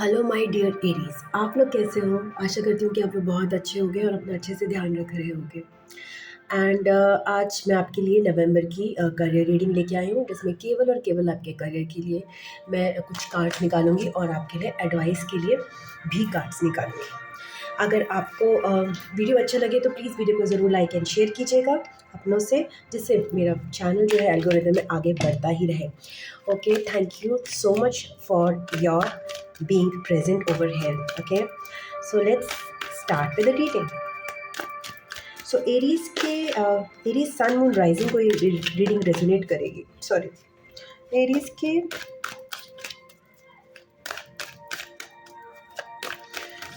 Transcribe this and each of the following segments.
Hello my dear Aries, आप लोग कैसे हो? आशा करती हूँ कि आप लोग बहुत अच्छे होंगे और अपना अच्छे से ध्यान रख रहे होंगे। एंड आज मैं आपके लिए नवंबर की करियर रीडिंग लेके आई हूँ, जिसमें केवल और केवल आपके करियर के लिए मैं कुछ कार्ड्स निकालूंगी और आपके लिए एडवाइस के लिए भी कार्ड्स निकालूंगी। अगर आपको वीडियो अच्छा लगे तो प्लीज़ वीडियो को ज़रूर लाइक एंड शेयर कीजिएगा अपनों से, जिससे मेरा चैनल जो है एल्गोरिदम में आगे बढ़ता ही रहे। Okay, thank you so much for your being present over here. Okay, so let's start with the reading. So Aries के एरीज सन मून राइजिंग को ये रीडिंग रेजोनेट करेगी। सॉरी, एरीज के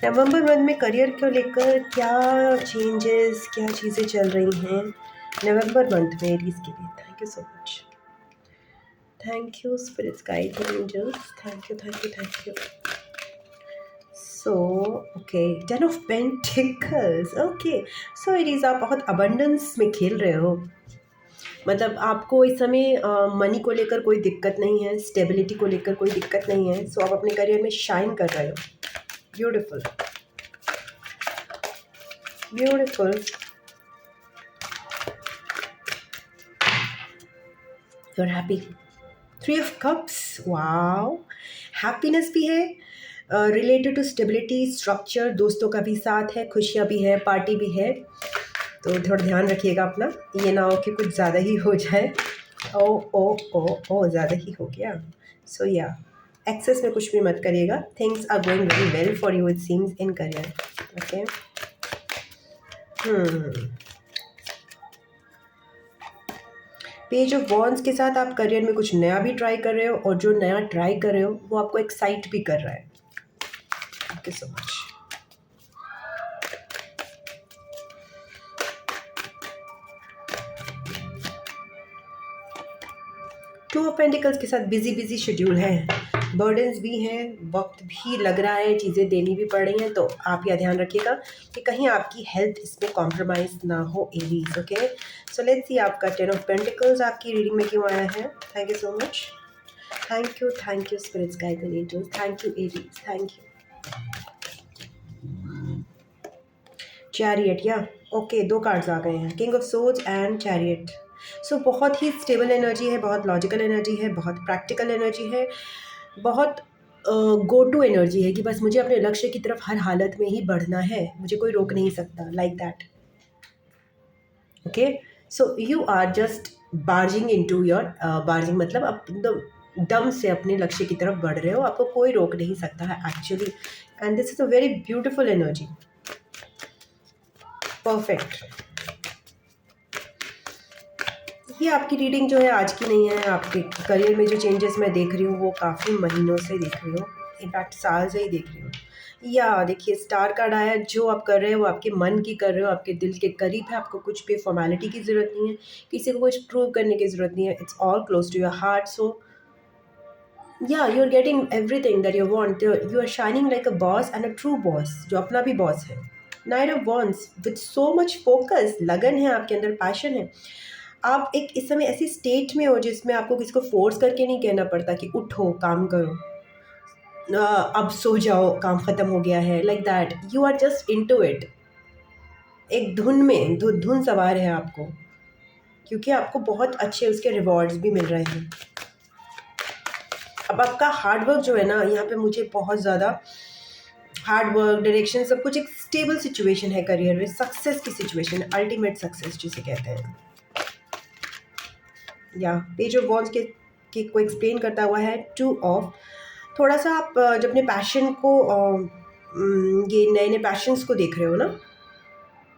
नवंबर मंथ में करियर को लेकर क्या चेंजेस, क्या चीज़ें चल रही हैं नवंबर मंथ में एरीज के लिए। Thank you so much, thank you spirits, guide angels, thank you thank you thank you. So okay, 10 of pentacles. Okay, so Aries आप बहुत अबंडेंस में खेल रहे हो। मतलब आपको इस समय मनी को लेकर कोई दिक्कत नहीं है, स्टेबिलिटी को लेकर कोई दिक्कत नहीं है। सो आप अपने करियर में शाइन कर रहे हो। Beautiful beautiful. You are happy. 3 of cups, wow. Happiness भी है रिलेटेड टू स्टेबिलिटी, स्ट्रक्चर, दोस्तों का भी साथ है, खुशियाँ भी है, पार्टी भी है। तो थोड़ा ध्यान रखिएगा अपना, ये ना हो कि कुछ ज़्यादा ही हो जाए। ओ ओ ओ ओ, ज़्यादा ही हो गया। सो या, एक्सेस में कुछ भी मत करिएगा। Things are going very well for you, it seems, in career. Okay, page of wands के साथ आप करियर में कुछ नया भी ट्राई कर रहे हो, और जो नया ट्राई कर रहे हो वो आपको एक्साइट भी कर रहा है। Thank you so much. Two of pentacles के साथ बिजी बिजी शेड्यूल है, बर्डन्स भी हैं, वक्त भी लग रहा है, चीज़ें देनी भी पड़ रही हैं। तो आप यह ध्यान रखिएगा कि कहीं आपकी हेल्थ इसमें कॉम्प्रोमाइज़ ना हो Aries. Okay, so let's see आपका 10 ऑफ पेंटिकल्स आपकी रीडिंग में क्यों आया है। Thank you so much, thank you spirits, guides and angels, thank you Aries, thank you. Chariot, या ओके, 2 कार्ड्स आ गए हैं, king of swords and chariot. So बहुत ही स्टेबल एनर्जी है, बहुत लॉजिकल एनर्जी है, बहुत प्रैक्टिकल एनर्जी है, बहुत गो टू एनर्जी है कि बस मुझे अपने लक्ष्य की तरफ हर हालत में ही बढ़ना है, मुझे कोई रोक नहीं सकता, like that. Okay, so you are just barging into your, barging मतलब आप दम से अपने लक्ष्य की तरफ बढ़ रहे हो, आपको कोई रोक नहीं सकता है actually. And this is a very beautiful energy. Perfect. ये आपकी रीडिंग जो है आज की नहीं है, आपके करियर में जो चेंजेस मैं देख रही हूँ वो काफ़ी महीनों से देख रही हूँ, इनफैक्ट साल से ही देख रही हूँ। या देखिए, स्टार कार्ड आया, जो आप कर रहे हो वो आपके मन की कर रहे हो, आपके दिल के करीब है, आपको कुछ भी फॉर्मेलिटी की ज़रूरत नहीं है, किसी को कुछ प्रूव करने की ज़रूरत नहीं है, it's all close to your heart. So yeah, you are getting everything that you want, you are shining like a boss and a true boss, जो अपना भी बॉस है। Knight of wands, with so much focus, लगन है आपके अंदर, passion है। आप एक इस समय ऐसी स्टेट में हो जिसमें आपको किसी को फोर्स करके नहीं कहना पड़ता कि उठो काम करो, अब सो जाओ काम ख़त्म हो गया है, like that. You are just into it, एक धुन में धुन सवार है आपको, क्योंकि आपको बहुत अच्छे उसके रिवॉर्ड्स भी मिल रहे हैं। अब आपका हार्डवर्क जो है ना, यहाँ पे मुझे बहुत ज़्यादा हार्डवर्क, डायरेक्शन, सब कुछ, एक स्टेबल सिचुएशन है करियर में, सक्सेस की सिचुएशन, अल्टीमेट सक्सेस जिसे कहते हैं। या पेज ऑफ वॉन्ड्स के को एक्सप्लेन करता हुआ है 2 ऑफ। थोड़ा सा आप जब अपने पैशन को ये नए नए पैशंस को देख रहे हो ना,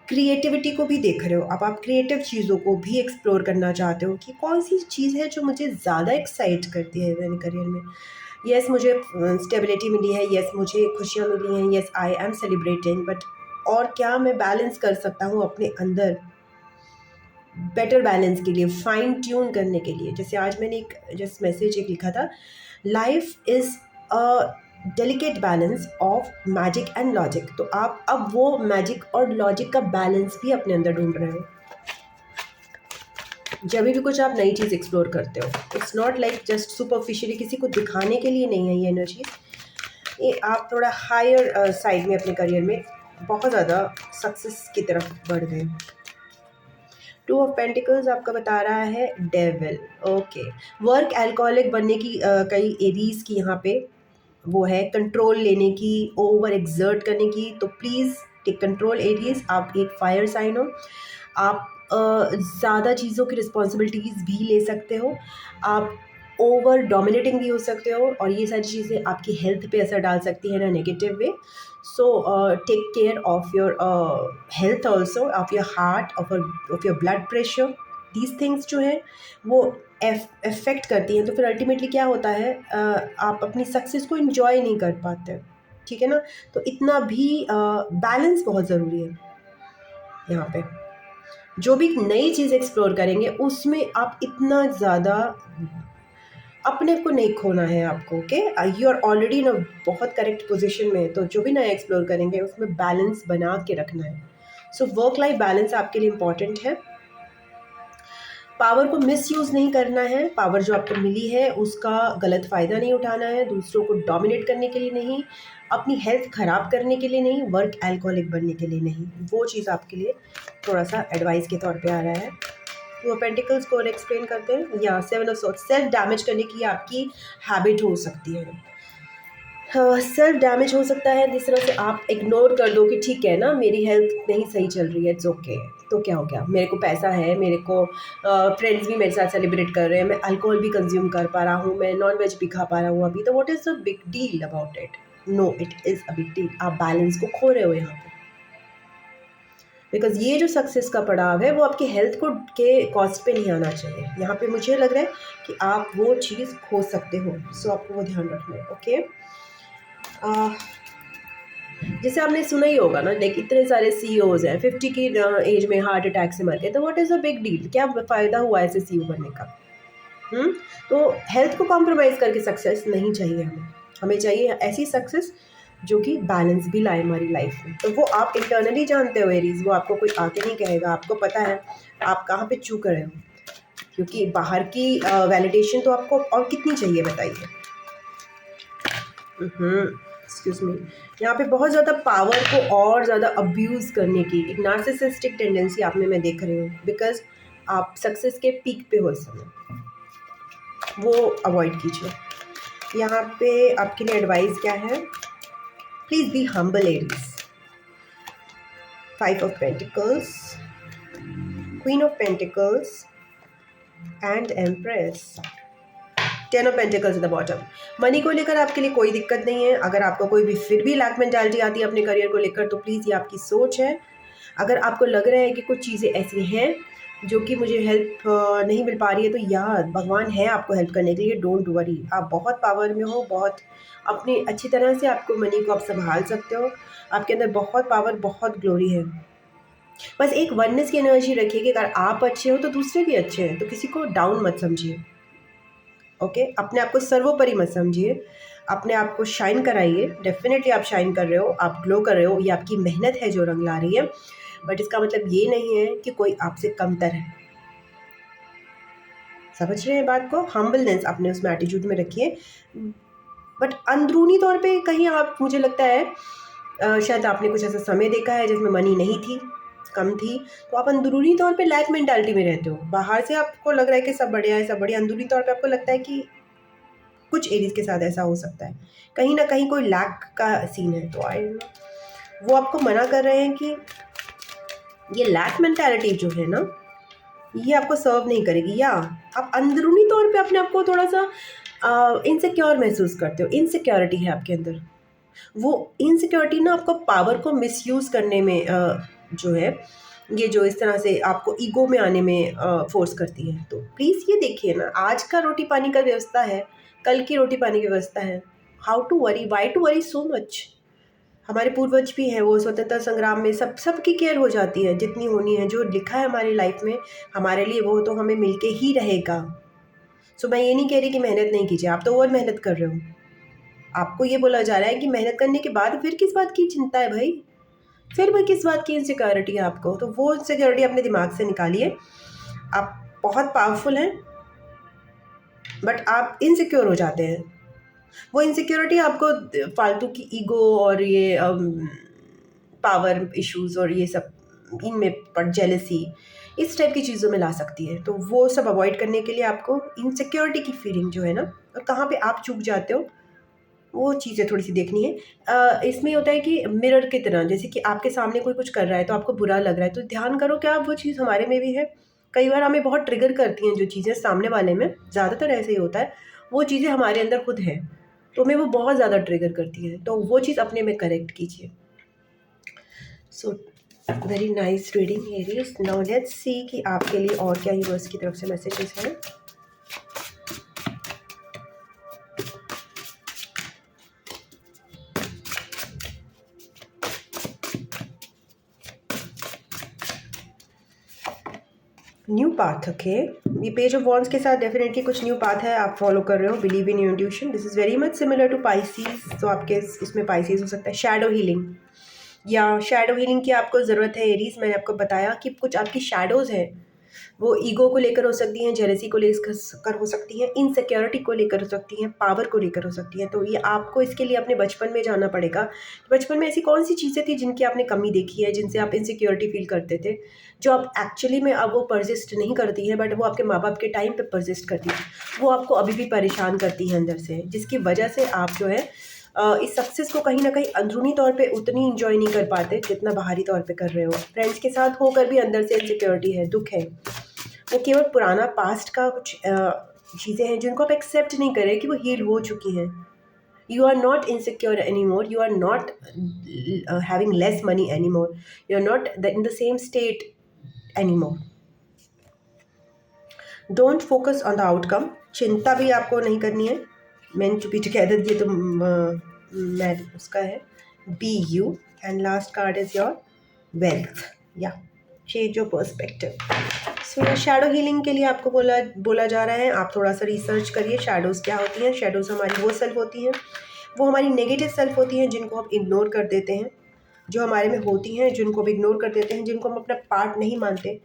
क्रिएटिविटी को भी देख रहे हो, अब आप क्रिएटिव चीज़ों को भी एक्सप्लोर करना चाहते हो कि कौन सी चीज़ है जो मुझे ज़्यादा एक्साइट करती है मेरे करियर में। येस, मुझे स्टेबिलिटी मिली है, येस मुझे खुशियाँ मिली हैं, yes I am celebrating, but और क्या मैं बैलेंस कर सकता हूँ अपने अंदर, बेटर बैलेंस के लिए, फाइन ट्यून करने के लिए। जैसे आज मैंने एक जस्ट मैसेज एक लिखा था, life is a delicate balance of magic and logic. तो आप अब वो मैजिक और लॉजिक का बैलेंस भी अपने अंदर ढूंढ रहे हो जब भी कुछ आप नई चीज़ एक्सप्लोर करते हो। It's not like just superficially, किसी को दिखाने के लिए नहीं है ये एनर्जी, ये आप थोड़ा हायर साइड में अपने करियर में बहुत ज़्यादा सक्सेस की तरफ बढ़ गए। टू ऑफ पेंटिकल्स आपका बता रहा है डेविल। ओके, वर्क एल्कोहलिक बनने की कई एरीज की यहाँ पे वो है, कंट्रोल लेने की, ओवर एक्सर्ट करने की। तो प्लीज़ टेक कंट्रोल एरियज। आप एक फायर साइन हो, आप ज़्यादा चीज़ों की रिस्पॉन्सिबिलिटीज़ भी ले सकते हो, आप ओवर डोमिनेटिंग भी हो सकते हो, और ये सारी चीज़ें आपकी हेल्थ पे असर डाल सकती है ना negative way. So take care of your health also, of your heart, of your blood pressure. These things जो है वो इफ़ेक्ट करती हैं। तो फिर अल्टीमेटली क्या होता है, आप अपनी सक्सेस को इन्जॉय नहीं कर पाते, ठीक है ना। तो इतना भी बैलेंस बहुत ज़रूरी है यहाँ पे। जो भी नई चीज़ एक्सप्लोर करेंगे उसमें आप इतना ज़्यादा अपने को नहीं खोना है आपको। Okay, you are already in a बहुत करेक्ट पोजीशन में, तो जो भी नया एक्सप्लोर करेंगे उसमें बैलेंस बना के रखना है। सो वर्क लाइफ बैलेंस आपके लिए इम्पॉर्टेंट है। पावर को मिसयूज़ नहीं करना है, पावर जो आपको मिली है उसका गलत फ़ायदा नहीं उठाना है, दूसरों को डोमिनेट करने के लिए नहीं, अपनी हेल्थ ख़राब करने के लिए नहीं, वर्क एल्कोहलिक बनने के लिए नहीं। वो चीज़ आपके लिए थोड़ा सा एडवाइस के तौर पे आ रहा है। वो पेंटिकल्स को और एक्सप्लेन करते हैं, या seven of swords, self damage करने की आपकी हैबिट हो सकती है। सेल्फ डैमेज हो सकता है जिस तरह से आप इग्नोर कर दो कि ठीक है ना, मेरी हेल्थ नहीं सही चल रही है, इट्स ओके, तो क्या हो गया, मेरे को पैसा है, मेरे को फ्रेंड्स भी मेरे साथ सेलिब्रेट कर रहे हैं, मैं अल्कोहल भी कंज्यूम कर पा रहा हूँ, मैं नॉन वेज भी खा पा रहा हूँ अभी, तो what is the big deal about it? No, it is a big deal. आप बैलेंस को खो रहे हो यहाँ पे, बिकॉज ये जो सक्सेस का पड़ाव है वो आपकी हेल्थ को के कॉस्ट पे नहीं आना चाहिए। यहाँ पे मुझे लग रहा है कि आप वो चीज़ खो सकते हो, सो आपको वो ध्यान रखना है। ओके, जैसे आपने सुना ही होगा ना, लाइक इतने सारे सीईओज हैं 50 की एज में हार्ट अटैक से मर गए, तो what is a big deal? क्या फ़ायदा हुआ ऐसे सीईओ बनने का? तो हेल्थ को कॉम्प्रोमाइज़ करके सक्सेस नहीं चाहिए हमें। हमें चाहिए ऐसी सक्सेस जो कि बैलेंस भी लाए हमारी लाइफ में। तो वो आप इंटरनली जानते हो एरीज, वो आपको कोई आके नहीं कहेगा, आपको पता है आप कहाँ पे चूक रहे हो, क्योंकि बाहर की वैलिडेशन तो आपको और कितनी चाहिए बताइए। एक्सक्यूज मी, यहाँ पे बहुत ज़्यादा पावर को और ज़्यादा अब्यूज़ करने की एक नार्सिसिस्टिक टेंडेंसी आप में मैं देख रही हूँ, बिकॉज आप सक्सेस के पीक पे हो इस समय, वो अवॉइड कीजिए। यहाँ पे आपके लिए एडवाइस क्या है? Please be humble Aries. 5 of pentacles, queen of pentacles and empress, 10 of pentacles at the bottom. Money को लेकर आपके लिए कोई दिक्कत नहीं है। अगर आपको कोई भी फिर भी लैक मेंटालिटी आती है अपने करियर को लेकर, तो प्लीज़ ये आपकी सोच है। अगर आपको लग रहा है कि कुछ चीज़ें ऐसी हैं जो कि मुझे हेल्प नहीं मिल पा रही है, तो यार भगवान है आपको हेल्प करने के लिए, डोंट वरी। आप बहुत पावर में हो, बहुत अपनी अच्छी तरह से आपको मनी को आप संभाल सकते हो, आपके अंदर बहुत पावर, बहुत ग्लोरी है। बस एक वननेस की एनर्जी रखिए कि अगर आप अच्छे हो तो दूसरे भी अच्छे हैं, तो किसी को डाउन मत समझिए। ओके, अपने आप को सर्वोपरि मत समझिए, अपने आप को शाइन कराइए। डेफिनेटली आप शाइन कर रहे हो, आप ग्लो कर रहे हो, ये आपकी मेहनत है जो रंग ला रही है, बट इसका मतलब ये नहीं है कि कोई आपसे कमतर है। समझ रहे हैं बात को? हम्बलनेस अपने उसमें एटीट्यूड में रखिए, बट अंदरूनी तौर पे कहीं आप, मुझे लगता है शायद आपने कुछ ऐसा समय देखा है जिसमें मनी नहीं थी, कम थी, तो आप अंदरूनी तौर पे लैक मेंटालिटी में रहते हो। बाहर से आपको लग रहा है कि सब बढ़िया है, सब बढ़िया, अंदरूनी तौर पे आपको लगता है कि कुछ एरीज के साथ ऐसा हो सकता है, कहीं ना कहीं कोई लैक का सीन है। तो आई वो आपको मना कर रहे हैं कि ये लैक मेंटालिटी जो है ना, ये आपको सर्व नहीं करेगी, या आप अंदरूनी तौर पे अपने आप को थोड़ा सा इनसिक्योर महसूस करते हो, इनसिक्योरिटी है आपके अंदर। वो इनसिक्योरिटी ना आपको पावर को मिसयूज़ करने में जो है, ये जो इस तरह से आपको ईगो में आने में फोर्स करती है। तो प्लीज़ ये देखिए ना, आज का रोटी पानी का व्यवस्था है, कल की रोटी पानी की व्यवस्था है। How to worry, why to worry so much? हमारे पूर्वज भी हैं, वो स्वतंत्रता संग्राम में सबकी केयर हो जाती है जितनी होनी है, जो लिखा है हमारी लाइफ में हमारे लिए वो तो हमें मिलके ही रहेगा। सो मैं ये नहीं कह रही कि मेहनत नहीं कीजिए, आप तो और मेहनत कर रहे हो। आपको ये बोला जा रहा है कि मेहनत करने के बाद फिर किस बात की चिंता है भाई, फिर भी किस बात की इनसिक्योरिटी है आपको? तो वो इनसिक्योरिटी अपने दिमाग से निकालिए। आप बहुत पावरफुल हैं, बट आप इनसिक्योर हो जाते हैं। वो इनसिक्योरिटी आपको फालतू की ईगो और ये पावर इश्यूज़ और ये सब इनमें पर जेलसी इस टाइप की चीज़ों में ला सकती है। तो वो सब अवॉइड करने के लिए आपको इनसिक्योरिटी की फीलिंग जो है ना, और कहाँ पे आप चूक जाते हो, वो चीज़ें थोड़ी सी देखनी है। इसमें होता है कि मिरर की तरह, जैसे कि आपके सामने कोई कुछ कर रहा है तो आपको बुरा लग रहा है, तो ध्यान करो क्या वो चीज़ हमारे में भी है। कई बार हमें बहुत ट्रिगर करती हैं जो चीज़ें सामने वाले में, ज़्यादातर ऐसे ही होता है, वो चीज़ें हमारे अंदर खुद हैं, तो हमें वो बहुत ज़्यादा ट्रिगर करती है, तो वो चीज़ अपने में करेक्ट कीजिए। So very nice reading Aries. Now let's see कि आपके लिए और क्या यूनिवर्स की तरफ से मैसेजेस हैं। New path, okay. ये पेज ऑफ वॉन्ड्स के साथ डेफिनेटली कुछ न्यू पाथ है, आप फॉलो कर रहे हो, believe in your intuition. This is very much similar to Pisces, तो आपके इसमें पाइसीज हो सकता है। शैडो हीलिंग, या शैडो हीलिंग की आपको ज़रूरत है एरीज। मैंने आपको बताया कि कुछ आपकी शैडोज़ हैं, वो ईगो को लेकर हो सकती हैं, जेलसी को लेकर हो सकती हैं, इनसिक्योरिटी को लेकर हो सकती हैं, पावर को लेकर हो सकती हैं। तो ये आपको इसके लिए अपने बचपन में जाना पड़ेगा। बचपन में ऐसी कौन सी चीज़ें थी जिनकी आपने कमी देखी है, जिनसे आप इनसिक्योरिटी फील करते थे, जो आप एक्चुअली में अब वो परसिस्ट नहीं करती है, बट वो आपके माँ बाप के टाइम पे परसिस्ट करती थी, वो आपको अभी भी परेशान करती है अंदर से, जिसकी वजह से आप जो है इस सक्सेस को कहीं ना कहीं अंदरूनी तौर पे उतनी इंजॉय नहीं कर पाते जितना बाहरी तौर पे कर रहे हो। फ्रेंड्स के साथ होकर भी अंदर से इनसिक्योरिटी है, दुख है। वो केवल पुराना पास्ट का कुछ चीज़ें हैं जिनको आप एक्सेप्ट नहीं करें कि वो हील हो चुकी हैं। You are not insecure anymore. You are not having less money anymore. You are not in the same state anymore. Don't focus on the outcome. चिंता भी आपको नहीं करनी है। Men to be together, ये तो मैं उसका है। Be you, and last card is your wealth. Yeah, change your perspective. So shadow healing के लिए आपको बोला जा रहा है, आप थोड़ा सा रिसर्च करिए शैडोज़ क्या होती हैं। शैडोज़ हमारी वो सेल्फ होती हैं, वो हमारी नेगेटिव सेल्फ होती हैं जिनको हम इग्नोर कर देते हैं, जो हमारे में होती हैं जिनको हम इग्नोर कर देते हैं, जिनको हम अपना पार्ट नहीं मानते।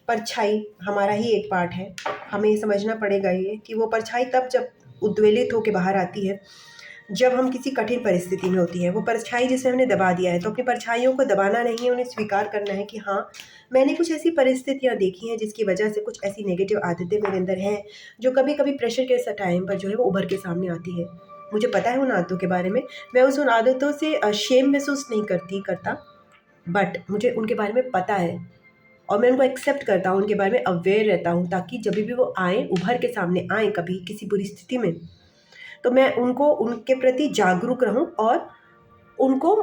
परछाई हमारा ही एक पार्ट है, हमें समझना पड़ेगा ये कि वो परछाई तब जब उद्वेलित होकर बाहर आती है जब हम किसी कठिन परिस्थिति में होती है। वो परछाई जिसे हमने दबा दिया है, तो अपनी परछाइयों को दबाना नहीं है, उन्हें स्वीकार करना है कि हाँ, मैंने कुछ ऐसी परिस्थितियाँ देखी हैं जिसकी वजह से कुछ ऐसी नेगेटिव आदतें मेरे अंदर हैं जो कभी कभी प्रेशर के टाइम पर जो है वो उभर के सामने आती है। मुझे पता है उन आदतों के बारे में, मैं उन आदतों से शेम महसूस नहीं करता, बट मुझे उनके बारे में पता है और मैं उनको एक्सेप्ट करता हूँ, उनके बारे में अवेयर रहता हूँ, ताकि जब भी वो आएँ, उभर के सामने आएँ कभी किसी बुरी स्थिति में, तो मैं उनको उनके प्रति जागरूक रहूं और उनको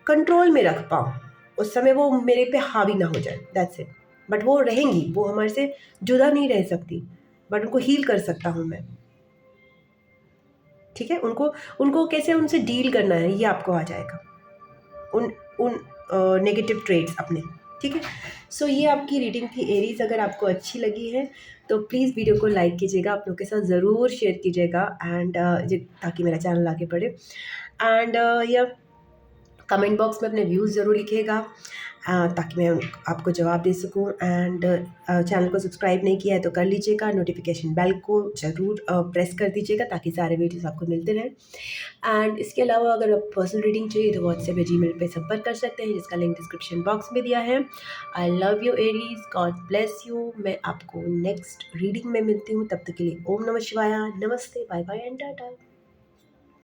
कंट्रोल में रख पाऊँ। उस समय वो मेरे पे हावी ना हो जाए, दैट्स इट। बट वो रहेंगी, वो हमारे से जुदा नहीं रह सकती, बट उनको हील कर सकता हूँ मैं। ठीक है, उनको कैसे उनसे डील करना है ये आपको आ जाएगा, उन उन नेगेटिव ट्रेड्स अपने। ठीक है, सो ये आपकी रीडिंग थी एरीज। अगर आपको अच्छी लगी है तो प्लीज़ वीडियो को लाइक कीजिएगा, आप लोग के साथ ज़रूर शेयर कीजिएगा, एंड ताकि मेरा चैनल आगे बढ़े। एंड या कमेंट बॉक्स में अपने व्यूज़ ज़रूर लिखिएगा ताकि मैं आपको जवाब दे सकूं। एंड चैनल को सब्सक्राइब नहीं किया है तो कर लीजिएगा, नोटिफिकेशन बेल को ज़रूर प्रेस कर दीजिएगा ताकि सारे वीडियोस आपको मिलते रहें। एंड इसके अलावा अगर आप पर्सनल रीडिंग चाहिए तो व्हाट्सएप या जीमेल पे संपर्क कर सकते हैं, जिसका लिंक डिस्क्रिप्शन बॉक्स में दिया है। I love you Aries, God bless you. मैं आपको नेक्स्ट रीडिंग में मिलती हूँ, तब तक के लिए ओम नमः शिवाय, नमस्ते, बाय बाय एंड टाटा।